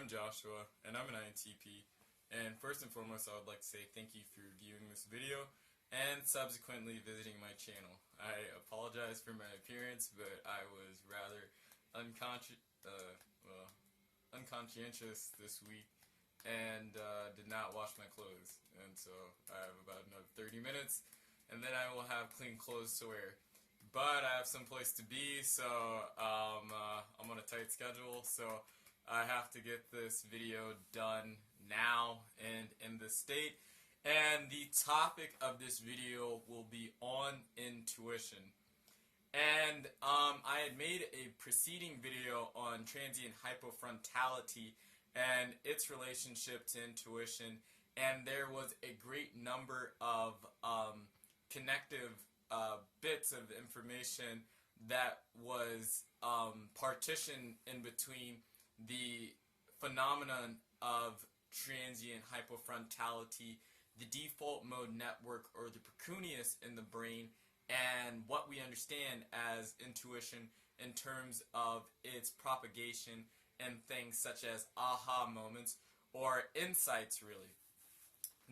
I'm Joshua, and I'm an INTP. And first and foremost, I would like to say thank you for viewing this video and subsequently visiting my channel. I apologize for my appearance, but I was rather unconscientious this week and did not wash my clothes. And so I have about another 30 minutes, and then I will have clean clothes to wear. But I have some place to be, so I'm on a tight schedule, so I have to get this video done now and in this state. And the topic of this video will be on intuition. And I had made a preceding video on transient hypofrontality and its relationship to intuition, and there was a great number of connective bits of information that was partitioned in between the phenomenon of transient hypofrontality, the default mode network, or the precuneus in the brain, and what we understand as intuition in terms of its propagation and things such as aha moments or insights, really.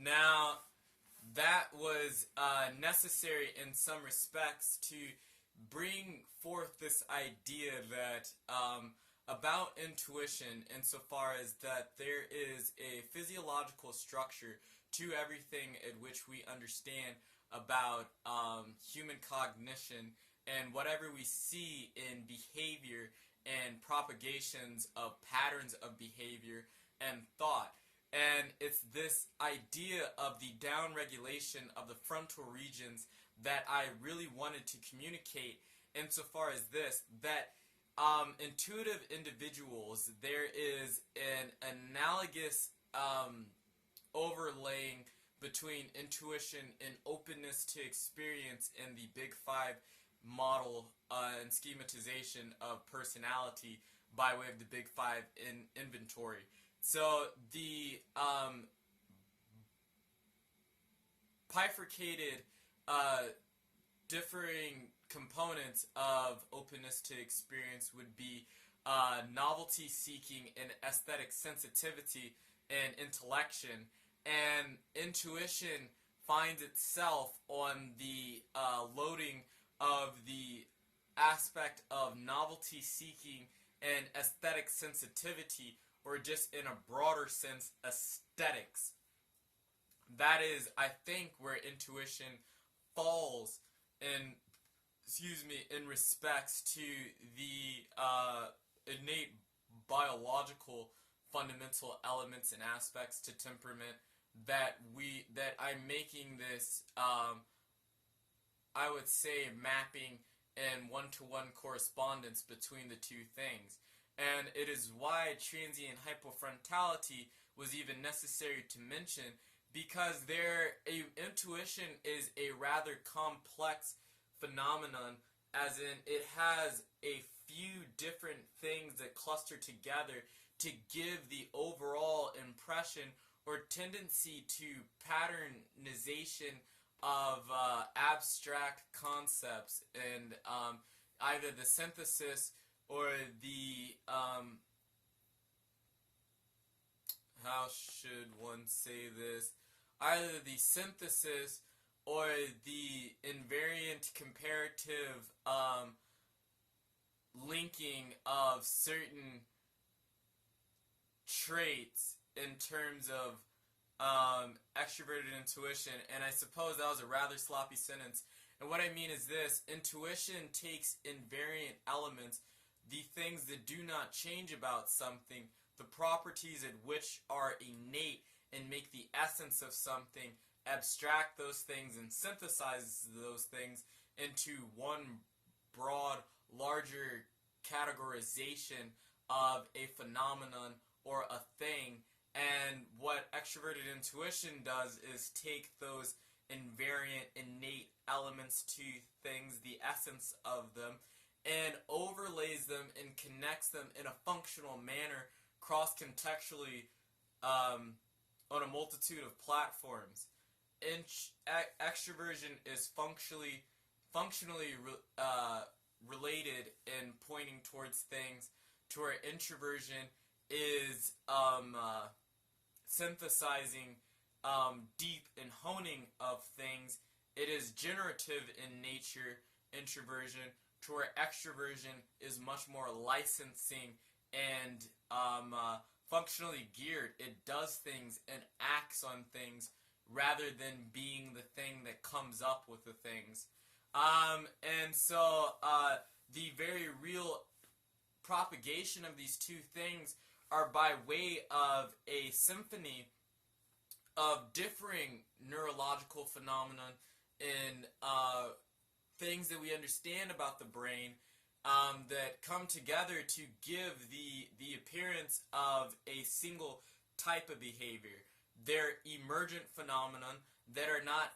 Now, that was necessary in some respects to bring forth this idea that about intuition, insofar as that there is a physiological structure to everything in which we understand about human cognition, and whatever we see in behavior and propagations of patterns of behavior and thought. And it's this idea of the downregulation of the frontal regions that I really wanted to communicate, insofar as this, that intuitive individuals, there is an analogous overlaying between intuition and openness to experience in the Big Five model and schematization of personality by way of the Big Five in inventory. So the bifurcated differing components of openness to experience would be novelty seeking and aesthetic sensitivity and intellection, and intuition finds itself on the loading of the aspect of novelty seeking and aesthetic sensitivity, or just in a broader sense, aesthetics. That is, I think, where intuition falls in respects to the innate biological fundamental elements and aspects to temperament that I'm making this I would say mapping and one-to-one correspondence between the two things. And it is why transient hypofrontality was even necessary to mention, because intuition is a rather complex phenomenon, as in it has a few different things that cluster together to give the overall impression or tendency to patternization of abstract concepts, and either the synthesis or the how should one say this? Either the synthesis or the invariant comparative linking of certain traits in terms of extroverted intuition. And I suppose that was a rather sloppy sentence. And what I mean is this: intuition takes invariant elements, the things that do not change about something, the properties at which are innate and make the essence of something, abstract those things and synthesize those things into one broad, larger categorization of a phenomenon or a thing. And what extroverted intuition does is take those invariant, innate elements to things, the essence of them, and overlays them and connects them in a functional manner, cross-contextually, on a multitude of platforms. Extroversion is functionally related in pointing towards things, to where introversion is synthesizing, deep and honing of things. It is generative in nature, introversion, to where extroversion is much more licensing and functionally geared. It does things and acts on things rather than being the thing that comes up with the things. And so the very real propagation of these two things are by way of a symphony of differing neurological phenomena in things that we understand about the brain that come together to give the appearance of a single type of behavior. They're emergent phenomena that are not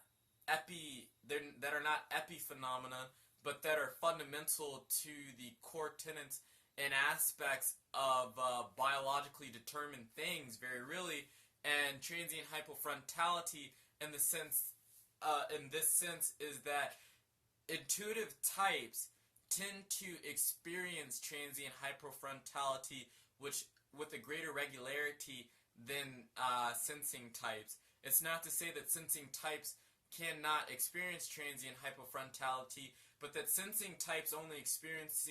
epiphenomena, but that are fundamental to the core tenets and aspects of biologically determined things, very really. And transient hypofrontality, in this sense, is that intuitive types tend to experience transient hypofrontality, which with a greater regularity than sensing types. It's not to say that sensing types cannot experience transient hypofrontality, but that sensing types only experience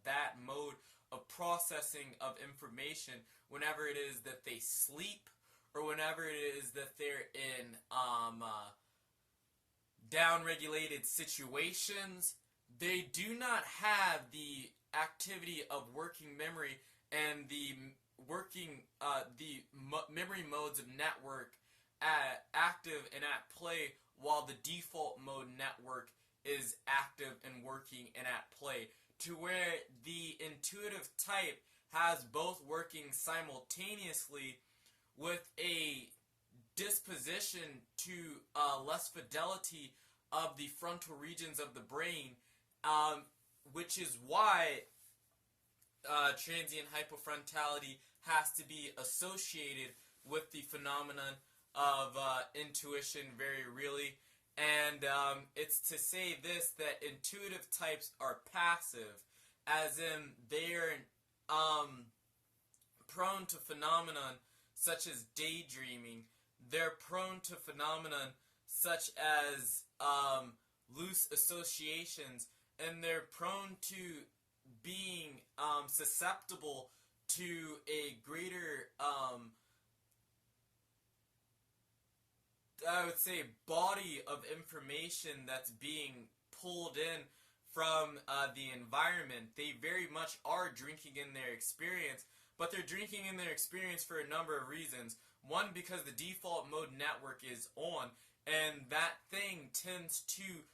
that mode of processing of information whenever it is that they sleep, or whenever it is that they're in down-regulated situations. They do not have the activity of working memory and the memory modes of network active and at play, while the default mode network is active and working and at play, to where the intuitive type has both working simultaneously with a disposition to less fidelity of the frontal regions of the brain, which is why transient hypofrontality has to be associated with the phenomenon of intuition very really. And it's to say this, that intuitive types are passive, as in they're prone to phenomenon such as daydreaming. They're prone to phenomenon such as loose associations, and they're prone to being susceptible to a greater I would say body of information that's being pulled in from the environment. They very much are drinking in their experience, but they're drinking in their experience for a number of reasons. One, because the default mode network is on, and that thing tends to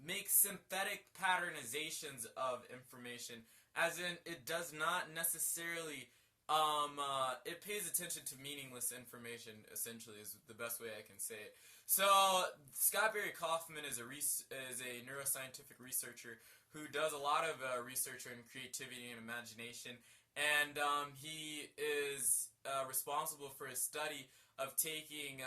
make synthetic patternizations of information, as in it does not necessarily it pays attention to meaningless information, essentially, is the best way I can say it. So Scott Barry Kaufman is a neuroscientific researcher who does a lot of research on creativity and imagination, and he is responsible for a study of taking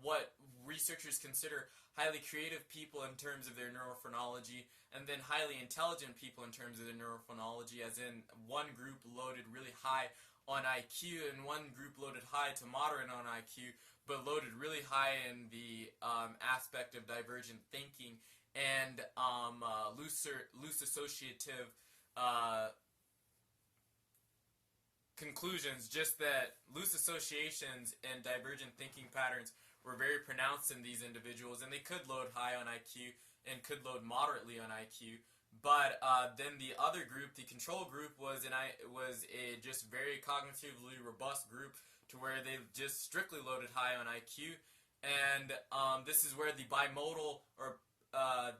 what researchers consider highly creative people in terms of their neurophonology, and then highly intelligent people in terms of their neurophonology, as in one group loaded really high on IQ and one group loaded high to moderate on IQ, but loaded really high in the aspect of divergent thinking and loose associative conclusions. Just that loose associations and divergent thinking patterns were very pronounced in these individuals, and they could load high on IQ and could load moderately on IQ. But then the other group, the control group, was a just very cognitively robust group, to where they just strictly loaded high on IQ. And this is where the bimodal, or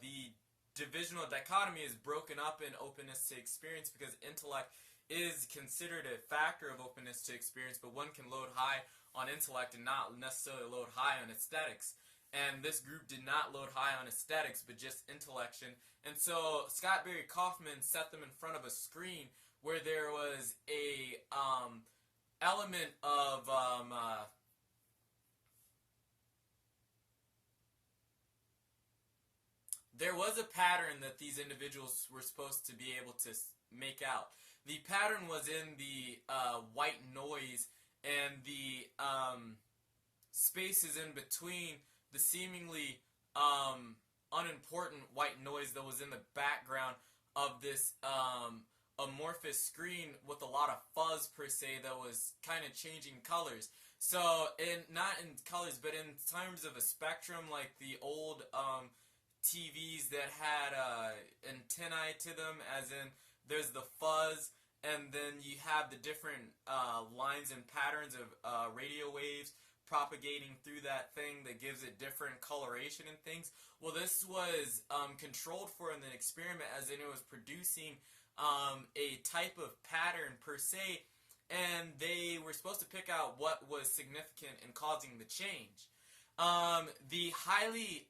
the divisional dichotomy, is broken up in openness to experience, because intellect is considered a factor of openness to experience, but one can load high on intellect and not necessarily load high on aesthetics. And this group did not load high on aesthetics, but just intellection. And so Scott Barry Kaufman set them in front of a screen where there was a element of there was a pattern that these individuals were supposed to be able to make out. The pattern was in the white noise and the spaces in between the seemingly unimportant white noise that was in the background of this amorphous screen with a lot of fuzz per se that was kind of changing colors. So, not in colors, but in terms of a spectrum, like the old TVs that had antennae to them, as in there's the fuzz, and then you have the different lines and patterns of radio waves propagating through that thing that gives it different coloration and things. Well, this was controlled for in the experiment, as in it was producing a type of pattern per se, and they were supposed to pick out what was significant in causing the change. The highly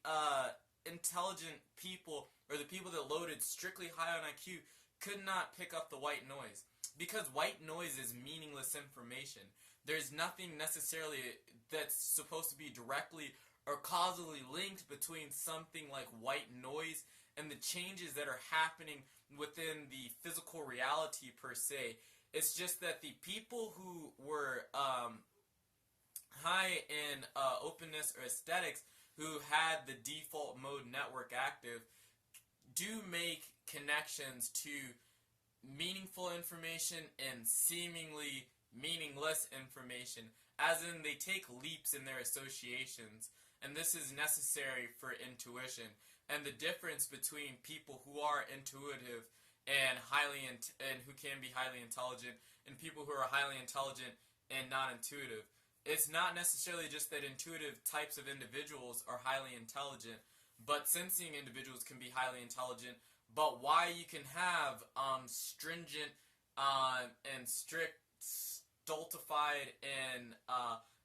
intelligent people, or the people that loaded strictly high on IQ, could not pick up the white noise, because white noise is meaningless information. There's nothing necessarily that's supposed to be directly or causally linked between something like white noise and the changes that are happening within the physical reality per se. It's just that the people who were high in openness or aesthetics, who had the default mode network active, do make connections to meaningful information and seemingly meaningless information, as in they take leaps in their associations, and this is necessary for intuition. And the difference between people who are intuitive and who can be highly intelligent, and people who are highly intelligent and not intuitive, it's not necessarily just that intuitive types of individuals are highly intelligent, but sensing individuals can be highly intelligent. But why you can have stringent and strict, stultified and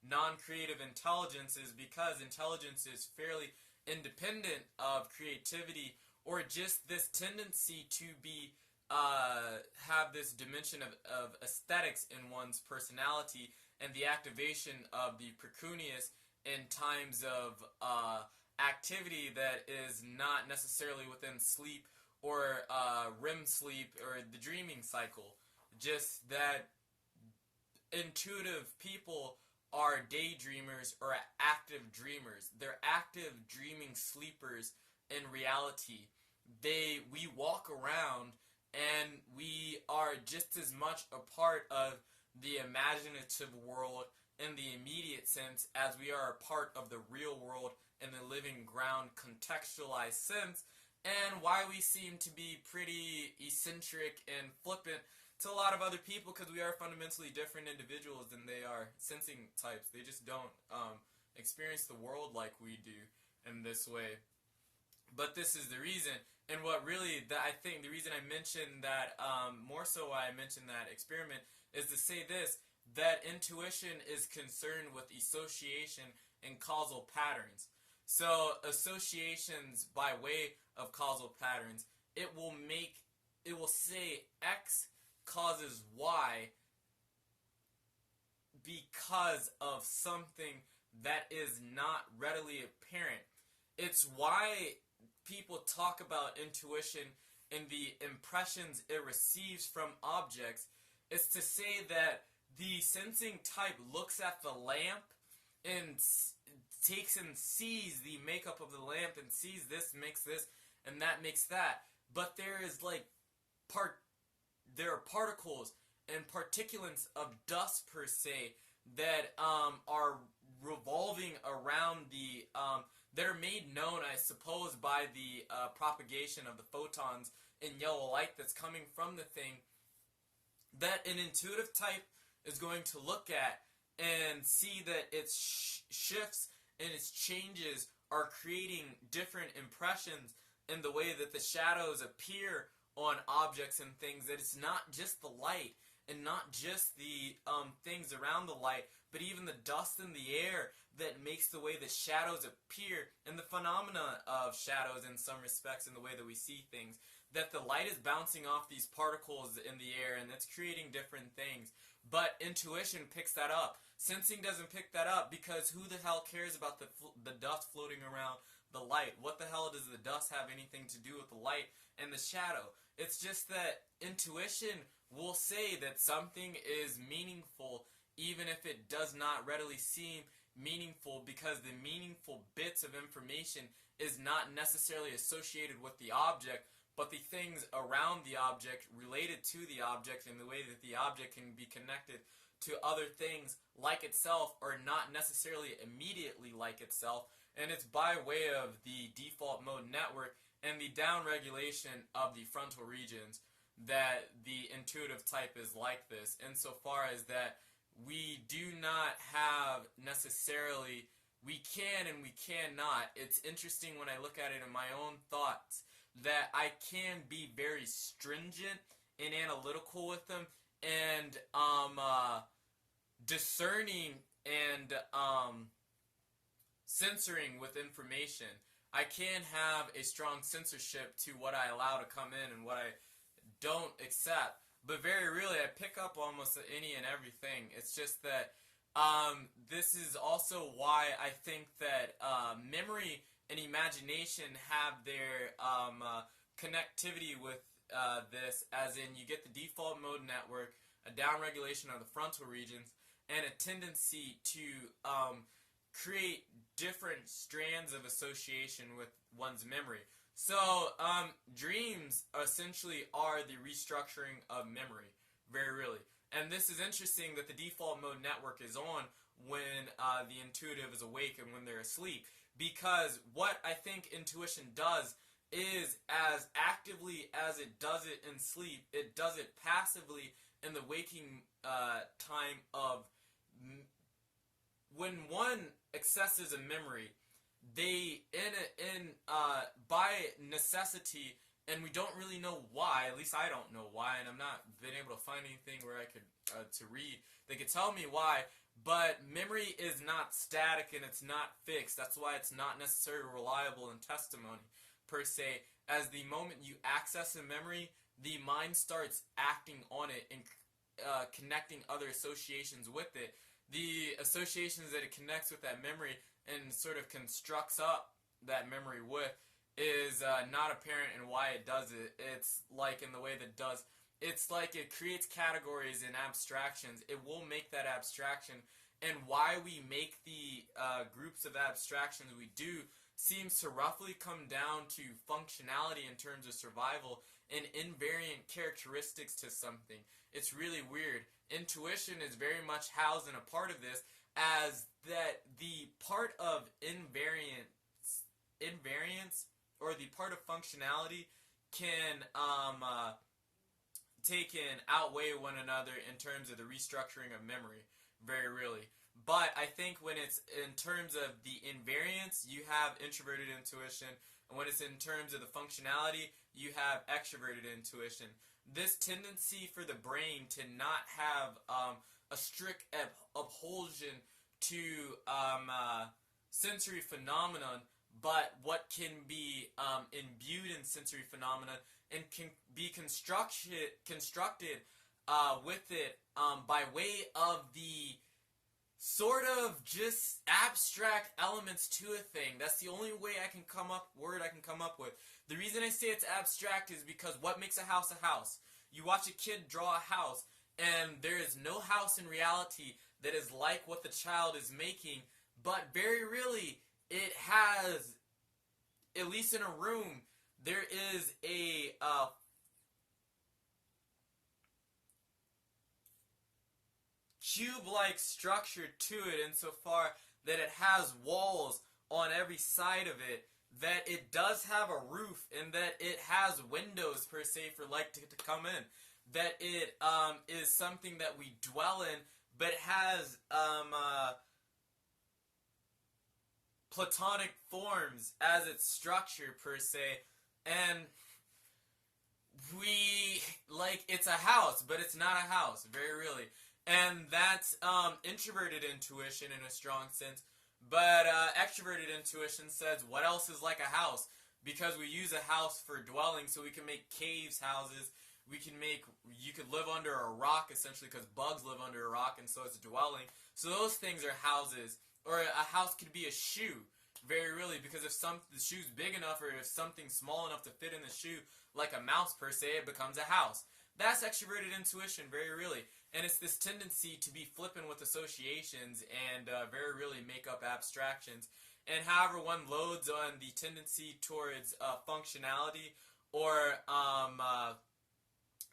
non-creative intelligence is because intelligence is fairly independent of creativity, or just this tendency to be have this dimension of aesthetics in one's personality, and the activation of the precuneus in times of activity that is not necessarily within sleep or REM sleep or the dreaming cycle. Just that intuitive people are daydreamers or active dreamers. They're active dreaming sleepers in reality. We walk around and we are just as much a part of the imaginative world in the immediate sense as we are a part of the real world in the living ground contextualized sense, and why we seem to be pretty eccentric and flippant to a lot of other people, because we are fundamentally different individuals than they are sensing types. They just don't experience the world like we do in this way. But this is the reason, and what really, I think the reason I mentioned that, more so why I mentioned that experiment, is to say this, that intuition is concerned with association and causal patterns. So associations by way of causal patterns, it will say X causes Y because of something that is not readily apparent. It's why people talk about intuition and the impressions it receives from objects. It's to say that the sensing type looks at the lamp and takes and sees the makeup of the lamp and sees this makes this and that makes that. But there is there are particles and particulates of dust per se that are revolving around the that are made known, I suppose, by the propagation of the photons in yellow light that's coming from the thing, that an intuitive type is going to look at and see that its shifts and its changes are creating different impressions in the way that the shadows appear on objects and things, that it's not just the light and not just the things around the light, but even the dust in the air that makes the way the shadows appear, and the phenomena of shadows in some respects in the way that we see things, that the light is bouncing off these particles in the air and it's creating different things. But intuition picks that up. Sensing doesn't pick that up, because who the hell cares about the dust floating around the light? What the hell does the dust have anything to do with the light and the shadow? It's just that intuition will say that something is meaningful even if it does not readily seem meaningful, because the meaningful bits of information is not necessarily associated with the object, but the things around the object related to the object, and the way that the object can be connected to other things like itself are not necessarily immediately like itself. And it's by way of the default mode network and the downregulation of the frontal regions that the intuitive type is like this, insofar as that we do not have necessarily, we can and we cannot. It's interesting when I look at it in my own thoughts that I can be very stringent and analytical with them, and discerning and censoring with information. I can have a strong censorship to what I allow to come in and what I don't accept, but very rarely I pick up almost any and everything. It's just that this is also why I think that memory and imagination have their connectivity with this, as in you get the default mode network, a downregulation of the frontal regions, and a tendency to create different strands of association with one's memory. So, dreams essentially are the restructuring of memory, very really. And this is interesting that the default mode network is on when the intuitive is awake and when they're asleep, because what I think intuition does is, as actively as it does it in sleep, it does it passively in the waking time of when one accesses a memory. They by necessity, and we don't really know why, at least I don't know why, and I'm not been able to find anything where I could to read they could tell me why, but memory is not static and it's not fixed. That's why it's not necessarily reliable in testimony per se. As the moment you access a memory, the mind starts acting on it and connecting other associations with it. The associations that it connects with that memory and sort of constructs up that memory with is not apparent in why it does it. It's like in the way that it does. It's like it creates categories and abstractions. It will make that abstraction, and why we make the groups of abstractions we do seems to roughly come down to functionality in terms of survival and invariant characteristics to something. It's really weird. Intuition is very much housed in a part of this, as that the part of invariance or the part of functionality can take and outweigh one another in terms of the restructuring of memory, very really. But I think when it's in terms of the invariance, you have introverted intuition, and when it's in terms of the functionality, you have extroverted intuition. This tendency for the brain to not have a strict upholsion to sensory phenomenon, but what can be imbued in sensory phenomenon and can be constructed with it by way of the sort of just abstract elements to a thing. That's the only way I can come up with. The reason I say it's abstract is because what makes a house a house? You watch a kid draw a house, and there is no house in reality that is like what the child is making, but very really it has, at least in a room, there is a cube-like structure to it, insofar that it has walls on every side of it, that it does have a roof, and that it has windows per se for light to come in, that it is something that we dwell in, but it has platonic forms as its structure per se, and we, like, it's a house, but it's not a house, very really. And that's introverted intuition in a strong sense. But extroverted intuition says, what else is like a house? Because we use a house for dwelling, so we can make caves houses. You could live under a rock, essentially, because bugs live under a rock, and so it's dwelling. So those things are houses. Or a house could be a shoe, very really, because if the shoe's big enough, or if something's small enough to fit in the shoe, like a mouse per se, it becomes a house. That's extroverted intuition, very really. And it's this tendency to be flippant with associations and very really make up abstractions. And however one loads on the tendency towards functionality or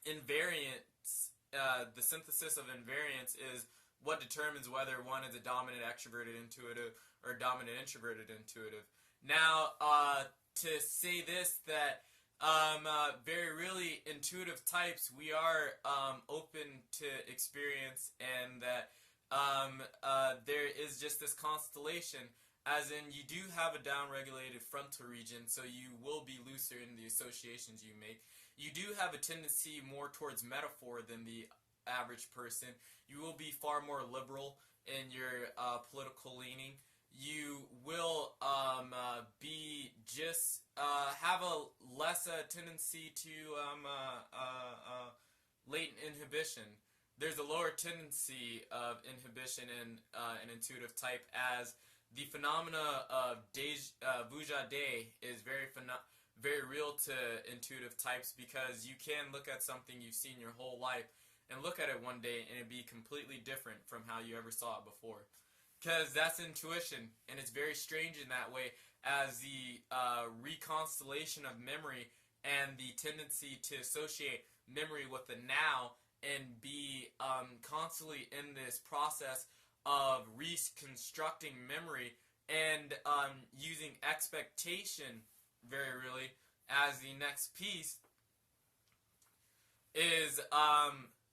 invariance, the synthesis of invariance is what determines whether one is a dominant extroverted intuitive or dominant introverted intuitive. Now, to say this, that very really intuitive types, we are open to experience, and that there is just this constellation, as in you do have a downregulated frontal region, so you will be looser in the associations you make. You do have a tendency more towards metaphor than the average person. You will be far more liberal in your political leaning. You will be just have a less tendency to latent inhibition. There's a lower tendency of inhibition in an intuitive type, as the phenomena of vujade is very real to intuitive types, because you can look at something you've seen your whole life and look at it one day and it'd be completely different from how you ever saw it before. Because that's intuition, and it's very strange in that way, as the reconstellation of memory and the tendency to associate memory with the now and be constantly in this process of reconstructing memory and using expectation very really as the next piece is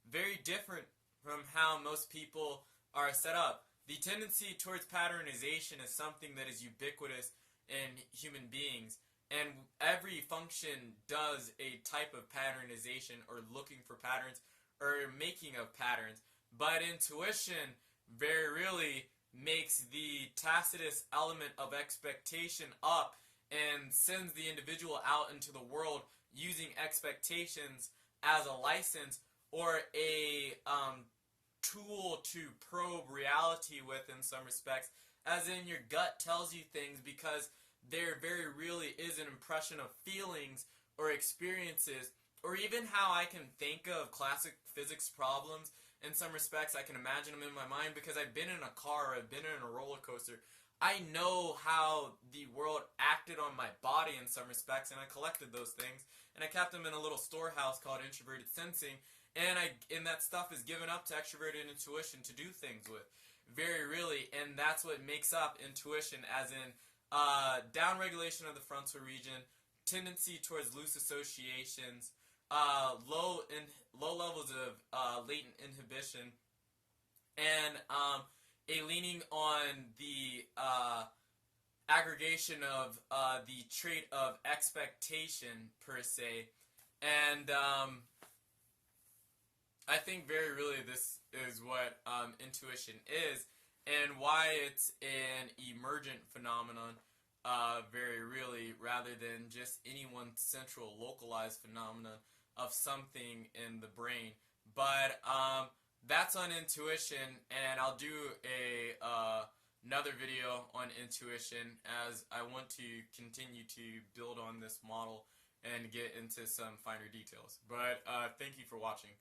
very different from how most people are set up. The tendency towards patternization is something that is ubiquitous in human beings, and every function does a type of patternization or looking for patterns or making of patterns. But intuition very really makes the Tacitus element of expectation up and sends the individual out into the world using expectations as a license or a tool to probe reality with in some respects, as in your gut tells you things because there very really is an impression of feelings or experiences, or even how I can think of classic physics problems. In some respects, I can imagine them in my mind because I've been in a car or I've been in a roller coaster. I know how the world acted on my body in some respects, and I collected those things, and I kept them in a little storehouse called introverted sensing, and that stuff is given up to extroverted intuition to do things with, very really, and that's what makes up intuition, as in downregulation of the frontal region, tendency towards loose associations, low levels of latent inhibition, and a leaning on the aggregation of the trait of expectation per se. And I think very really this is what intuition is, and why it's an emergent phenomenon very really, rather than just any one central localized phenomenon of something in the brain. But that's on intuition, and I'll do another video on intuition, as I want to continue to build on this model and get into some finer details. But thank you for watching.